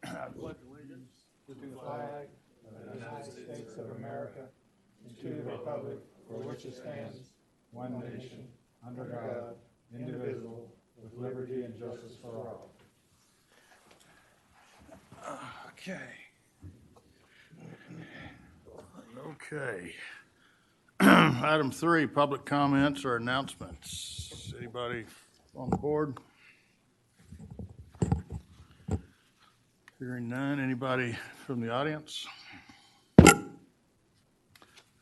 I pledge allegiance to the flag of the United States of America and to the republic for which it stands, one nation, under God, indivisible, with liberty and justice for all. Okay. Item 3, public comments or announcements. Anybody on the board? Hearing none. Anybody from the audience?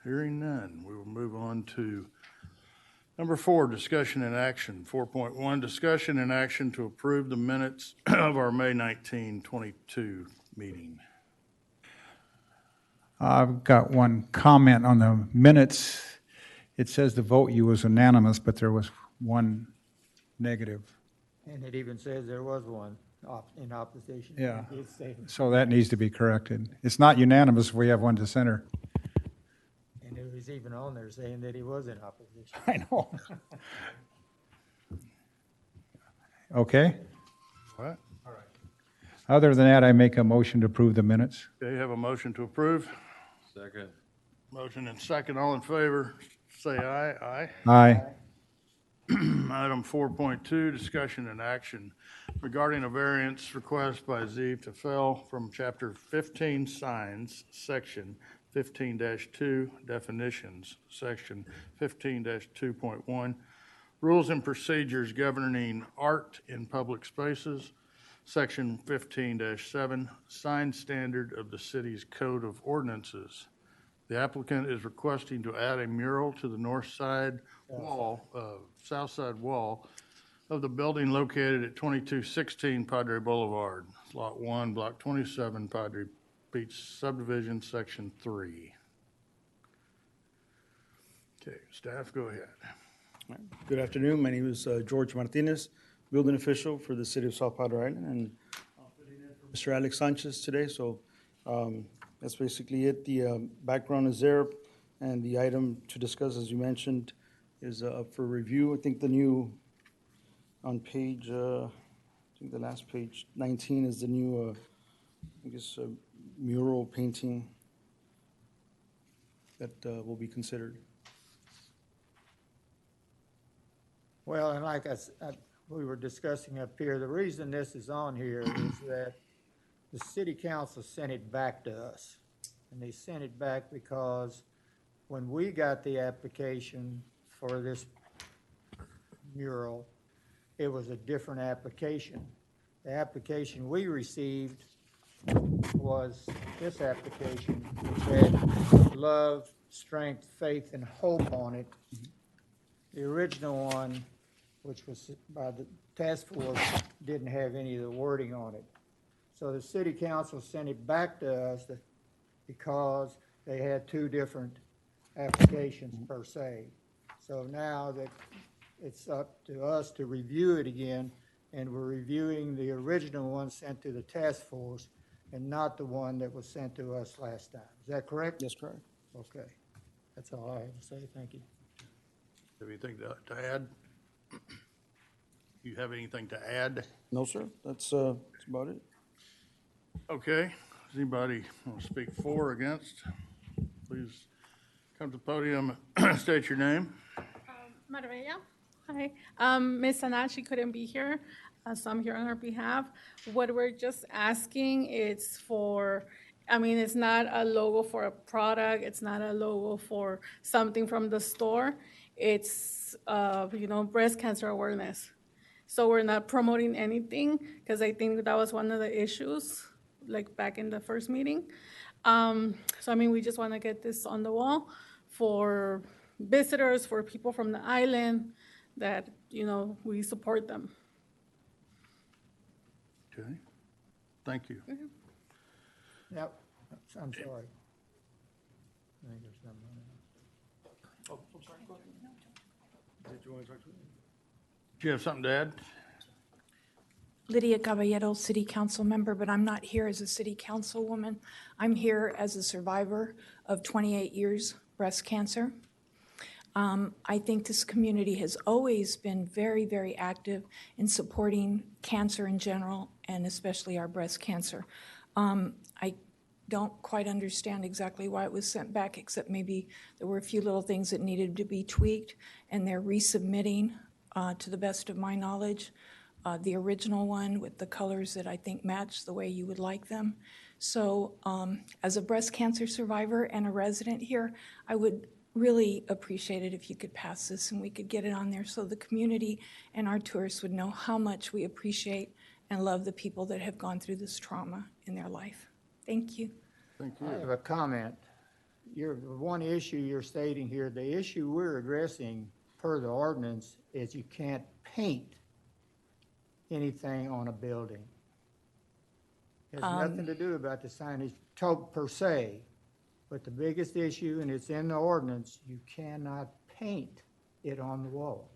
Hearing none. We will move on to number 4, discussion and action. 4.1, discussion and action to approve the minutes of our May 19, 22 meeting. I've got one comment on the minutes. It says the vote you was unanimous, but there was one negative. And it even says there was one in opposition. Yeah. It did say- So that needs to be corrected. It's not unanimous if we have one dissenter. And it was even on there saying that he was in opposition. I know. Okay. What? Other than that, I make a motion to approve the minutes. Okay, you have a motion to approve? Second. Motion and second. All in favor, say aye. Aye. Aye. Item 4.2, discussion and action regarding a variance request by Z to Fell from Chapter 15 Signs, Section 15-2 Definitions, Section 15-2.1 Rules and Procedures Governing Art in Public Spaces, Section 15-7 Sign Standard of the City's Code of Ordinances. The applicant is requesting to add a mural to the north side wall, south side wall of the building located at 2216 Padre Boulevard, Lot 1, Block 27, Padre Beach Subdivision, Section 3. Okay, staff, go ahead. Good afternoon. My name is George Martinez, building official for the city of South Padre Island, and I'm filling in for Mr. Alex Sanchez today. So that's basically it. The background is there, and the item to discuss, as you mentioned, is up for review. I think the new on page, I think the last page 19 is the new, I guess, mural painting that will be considered. Well, and like we were discussing up here, the reason this is on here is that the city council sent it back to us. And they sent it back because when we got the application for this mural, it was a different application. The application we received was this application, which had love, strength, faith, and hope on it. The original one, which was by the task force, didn't have any of the wording on it. So the city council sent it back to us because they had two different applications per se. So now that it's up to us to review it again, and we're reviewing the original one sent to the task force and not the one that was sent to us last time. Is that correct? Yes, correct. Okay. That's all I have to say. Thank you. Have anything to add? You have anything to add? No, sir. That's about it. Okay. Does anybody want to speak for or against? Please come to the podium, state your name. Marbella. Hi. Ms. Anachi couldn't be here, so I'm here on her behalf. What we're just asking is for, I mean, it's not a logo for a product. It's not a logo for something from the store. It's, breast cancer awareness. So we're not promoting anything because I think that was one of the issues, like back in the first meeting. We just want to get this on the wall for visitors, for people from the island, that, we support them. Okay. Thank you. Yep. I'm sorry. I think there's something on there. Oh, I'm sorry. Go ahead. Did you want to talk to me? Do you have something to add? Lydia Caballero, City Council member, but I'm not here as a City Councilwoman. I'm here as a survivor of 28 years breast cancer. I think this community has always been very, very active in supporting cancer in general and especially our breast cancer. I don't quite understand exactly why it was sent back, except maybe there were a few little things that needed to be tweaked, and they're resubmitting, to the best of my knowledge, the original one with the colors that I think match the way you would like them. So as a breast cancer survivor and a resident here, I would really appreciate it if you could pass this and we could get it on there so the community and our tourists would know how much we appreciate and love the people that have gone through this trauma in their life. Thank you. Thank I you. have a comment. One issue you're stating here, the issue we're addressing per the ordinance is you can't paint anything on a building. It has nothing to do about the signage per se, but the biggest issue, and it's in the ordinance, you cannot paint it on the wall.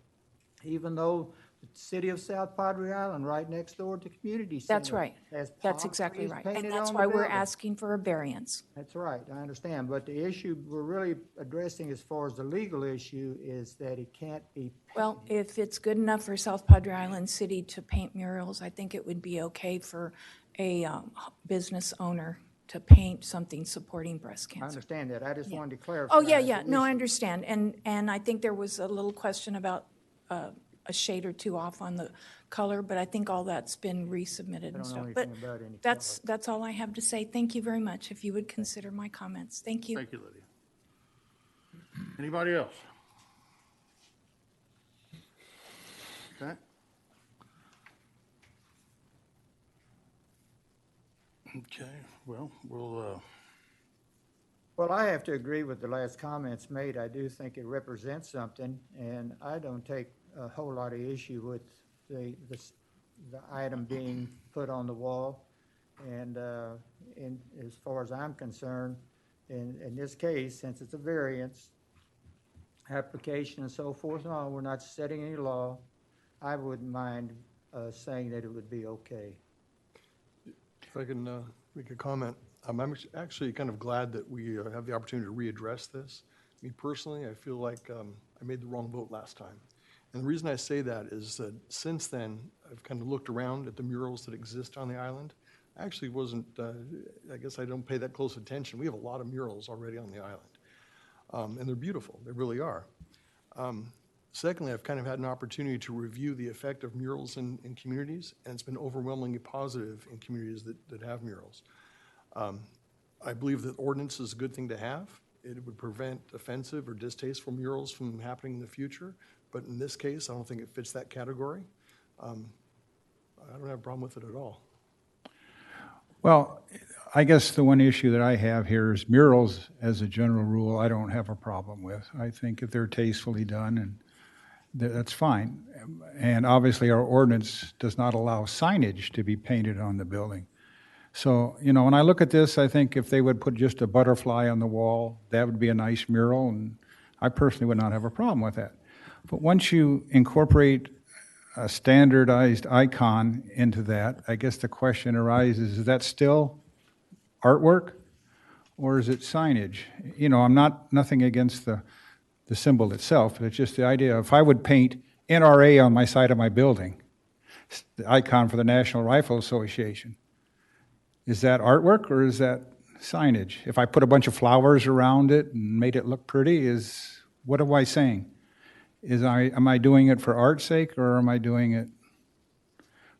Even though the city of South Padre Island, right next door to community center. That's right. has That's palm exactly trees right. painted And that's on the why we're building. asking for a variance. That's right, I understand, but the issue we're really addressing as far as the legal issue is that it can't be. Well, if it's good enough for South Padre Island City to paint murals, I think it would be okay for a business owner to paint something supporting breast I cancer. understand that, I just wanted to clarify. Oh, yeah, the no, I issue. understand. And I think there was a little question about a shade or two off on the color, but I think all that's been resubmitted I and don't know stuff. But anything about any that's all I have to say. Thank you very much, if you would consider my comments. Thank you. Thank you, Lydia. Anybody else? Okay. Okay, well, we'll, Well, I have to agree with the last comments made. I do think it represents something, and I don't take a whole lot of issue with the item being put on the wall. And as far as I'm concerned, in this case, since it's a variance application and so forth, no, we're not setting any law. I wouldn't mind saying that it would be okay. If I can make a comment, I'm actually kind of glad that we have the opportunity to readdress this. Me personally, I feel like I made the wrong vote last time. And the reason I say that is that since then, I've kind of looked around at the murals that exist on the island. I actually wasn't, I guess I don't pay that close attention. We have a lot of murals already on the island. And they're beautiful, they really are. Secondly, I've kind of had an opportunity to review the effect of murals in communities, and it's been overwhelmingly positive in communities that have murals. I believe that ordinance is a good thing to have. It would prevent offensive or distasteful murals from happening in the future, but in this case, I don't think it fits that category. I don't have a problem with it at all. Well, I guess the one issue that I have here is murals, as a general rule, I don't have a problem with. I think if they're tastefully done, and that's fine. And obviously, our ordinance does not allow signage to be painted on the building. So, when I look at this, I think if they would put just a butterfly on the wall, that would be a nice mural, and I personally would not have a problem with that. But once you incorporate a standardized icon into that, I guess the question arises, is that still artwork or is it signage? I'm nothing against the symbol itself, but it's just the idea of if I would paint NRA on my side of my building, the icon for the National Rifle Association, is that artwork or is that signage? If I put a bunch of flowers around it and made it look pretty, what am I saying? Am I doing it for art's sake or am I doing it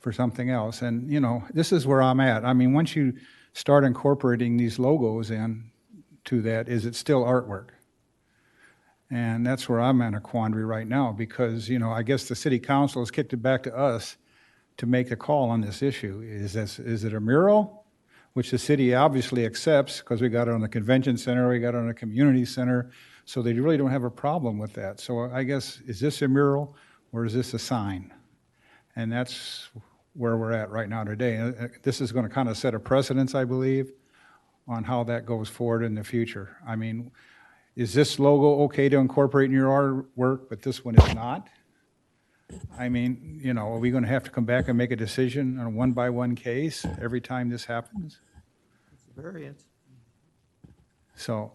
for something else? And, this is where I'm at. I mean, once you start incorporating these logos into that, is it still artwork? And that's where I'm in a quandary right now because, I guess the city council has kicked it back to us to make a call on this issue. Is it a mural, which the city obviously accepts because we got it on the convention center, we got it on the community center, so they really don't have a problem with that. So I guess, is this a mural or is this a sign? And that's where we're at right now today. This is going to kind of set a precedence, I believe, on how that goes forward in the future. I mean, is this logo okay to incorporate in your artwork, but this one is not? I mean, are we going to have to come back and make a decision on a one-by-one case every time this happens? It's a variance. So,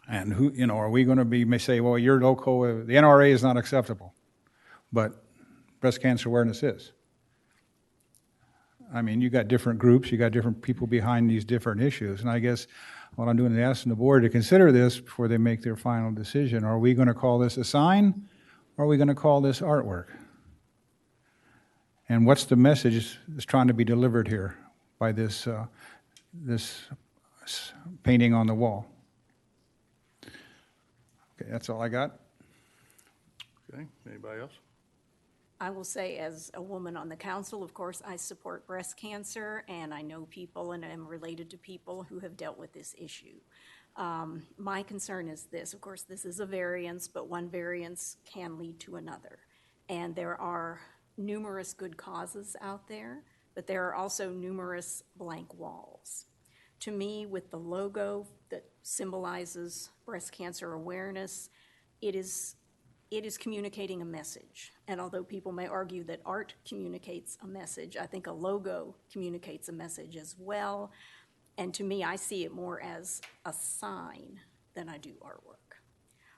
and who, are we going to may say, well, your logo, the NRA is not acceptable, but breast cancer awareness is. I mean, you got different groups, you got different people behind these different issues. And I guess what I'm doing is asking the board to consider this before they make their final decision. Are we going to call this a sign? Or are we going to call this artwork? And what's the message that's trying to be delivered here by this, this painting on the wall? Okay, that's all I got. Okay, anybody else? I will say, as a woman on the council, of course, I support breast cancer, and I know people and am related to people who have dealt with this issue. My concern is this. Of course, this is a variance, but one variance can lead to another. And there are numerous good causes out there, but there are also numerous blank walls. To me, with the logo that symbolizes breast cancer awareness, it is communicating a message. And although people may argue that art communicates a message, I think a logo communicates a message as well. And to me, I see it more as a sign than I do artwork.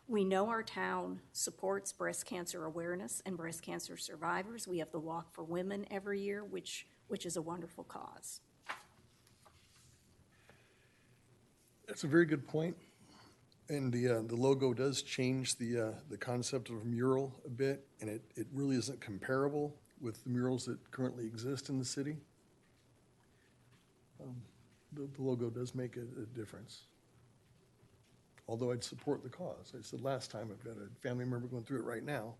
We know our town supports breast cancer awareness and breast cancer survivors. We have the Walk for Women every year, which is a wonderful cause. That's a very good point. And the logo does change the concept of a mural a bit, and it really isn't comparable with the murals that currently exist in the city. The logo does make a difference. Although I'd support the cause. I said last time, I've got a family member going through it right now.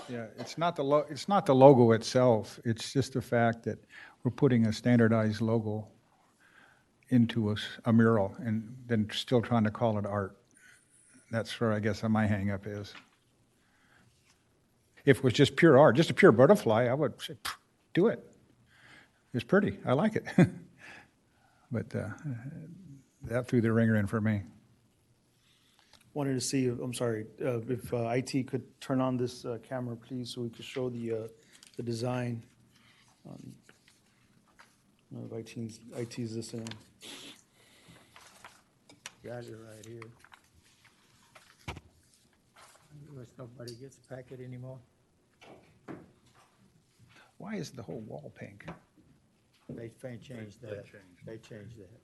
Yeah, it's not the logo itself. It's just the fact that we're putting a standardized logo into a mural and then still trying to call it art. That's where I guess my hang-up is. If it was just pure art, just a pure butterfly, I would say, do it. It's pretty. I like it. But that threw the ringer in for me. Wanted to see, I'm sorry, if IT could turn on this camera, please, so we could show the design. I don't know if IT's listening. Got it right here. I guess nobody gets a packet anymore. Why is the whole wall pink? They changed that. changed. They changed that.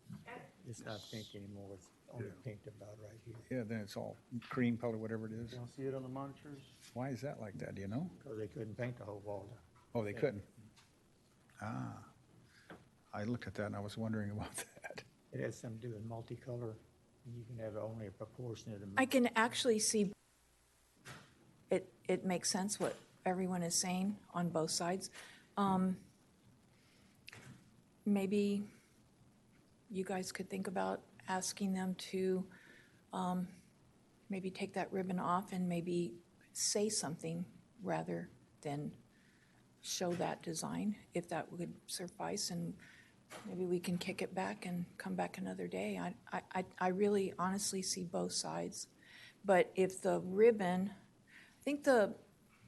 It's not pink anymore. It's only pink about right here. Yeah, then it's all cream color, whatever it is. You don't see it on the monitors? Why is that like that, do you know? Because they couldn't paint the whole wall. Oh, they couldn't? Ah. I looked at that and I was wondering about that. It has something to do with multicolor. You can have only a proportion of the. I can actually see, it makes sense what everyone is saying on both sides. Maybe you guys could think about asking them to maybe take that ribbon off and maybe say something rather than show that design, if that would suffice, and maybe we can kick it back and come back another day. I really honestly see both sides. But if the ribbon, I think the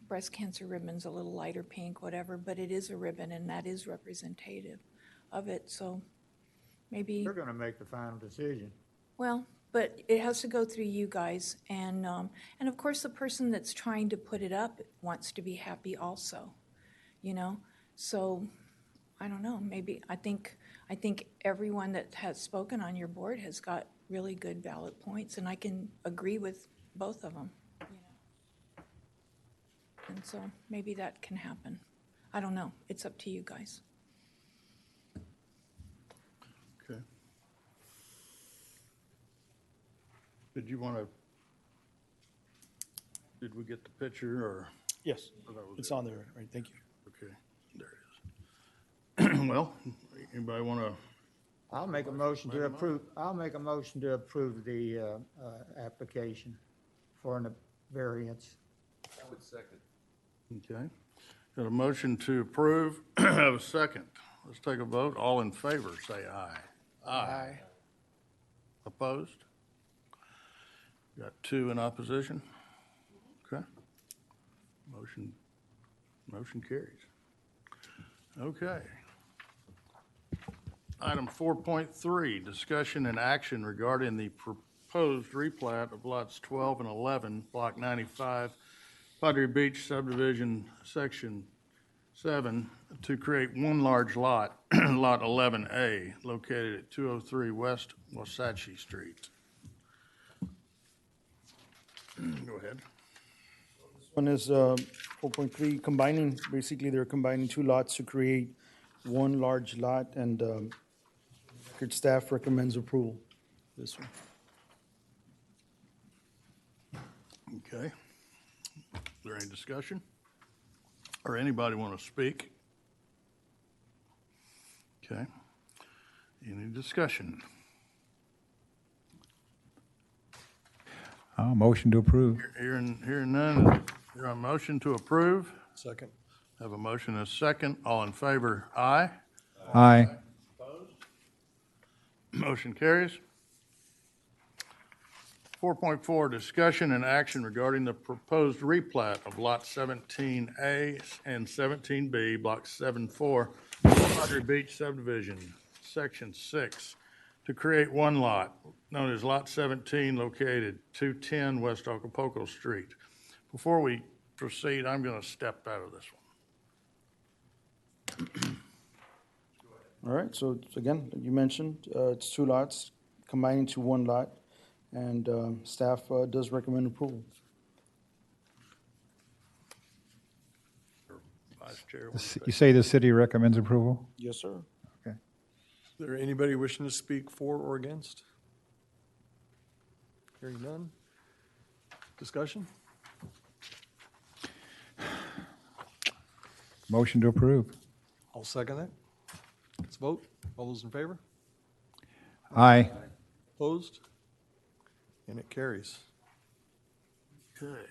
breast cancer ribbon's a little lighter pink, whatever, but it is a ribbon and that is representative of it, so maybe. They're gonna make the final decision. Well, but it has to go through you guys, and of course the person that's trying to put it up wants to be happy also, you know? So, I don't know, maybe, I think everyone that has spoken on your board has got really good valid points, and I can agree with both of them, you know? And so, maybe that can happen. I don't know, it's up to you guys. Okay. Did you want to, did we get the picture or? Yes, Oh, that was it's it. on there, right, thank you. Okay, there it is. Well, anybody want to, I'll make a motion to approve, the application for a variance. okay. Got a motion to approve, have a second. Let's take a vote. All in favor, say aye. Aye. Opposed? Got two in opposition? Okay. Motion carries. Okay. Item 4.3, discussion and action regarding the proposed replat of lots 12 and 11, Block 95, Padre Beach subdivision, Section 7, to create one large lot, Lot 11A, located at 203 West Wasatch Street. Go ahead. One is 4.3, combining, basically they're combining two lots to create one large lot, and record staff recommends approval. This one. Okay. Is there any discussion? Or anybody want to speak? Okay. Any discussion? Motion to approve. Hearing none, is there a motion to approve? Second. Have a motion and a second. All in favor, aye. Aye. Motion carries. 4.4, discussion and action regarding the proposed replat of Lot 17A and 17B, Block 74, Padre Beach subdivision, Section 6, to create one lot, known as Lot 17, located 210 West Acapulco Street. Before we proceed, I'm going to step out of this one. All right, so again, you mentioned, it's two lots combining to one lot, and staff does recommend approval. Vice Chair. You say the city recommends approval? Yes, sir. Okay. Is there anybody wishing to speak for or against? Hearing none. Discussion? Motion to approve. I'll second that. Let's vote. All those in favor? Aye. Opposed? And it carries. Okay.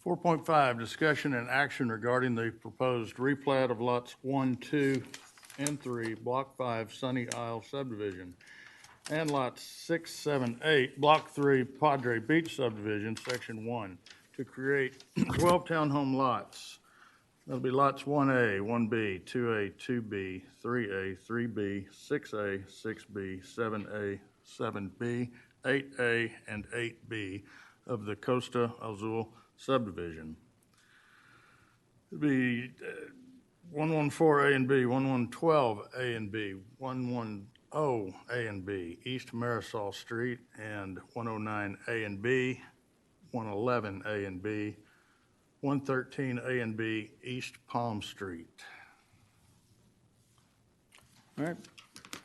4.5, discussion and action regarding the proposed replat of lots 1, 2, and 3, Block 5, Sunny Isle subdivision, and lots 6, 7, 8, Block 3, Padre Beach subdivision, Section 1, to create 12 townhome lots. That'll be lots 1A, 1B, 2A, 2B, 3A, 3B, 6A, 6B, 7A, 7B, 8A, and 8B of the Costa Azul subdivision. It'd be 114A and B, 1112A and B, 110A and B, East Marisol Street, and 109A and B, 111A and B, 113A and B, East Palm Street. All right,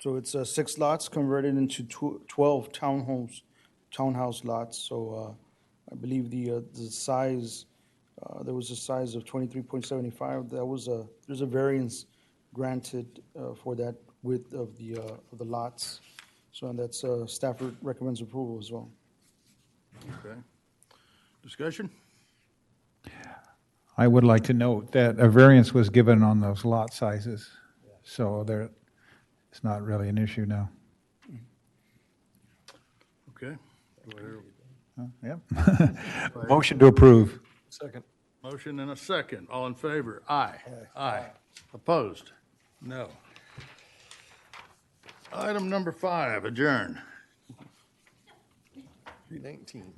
so it's 6 lots converted into 12 townhouse lots. So I believe the size, there was a size of 23.75. That was there's a variance granted for that width of the lots. So and that's staff recommends approval as well. Okay. Discussion? I would like to note that a variance was given on those lot sizes, so there, it's not really an issue now. Okay. Yep. Motion to approve. Second. Motion and a second. All in favor? Aye. Aye. Opposed? No. Item number 5, adjourn. 319.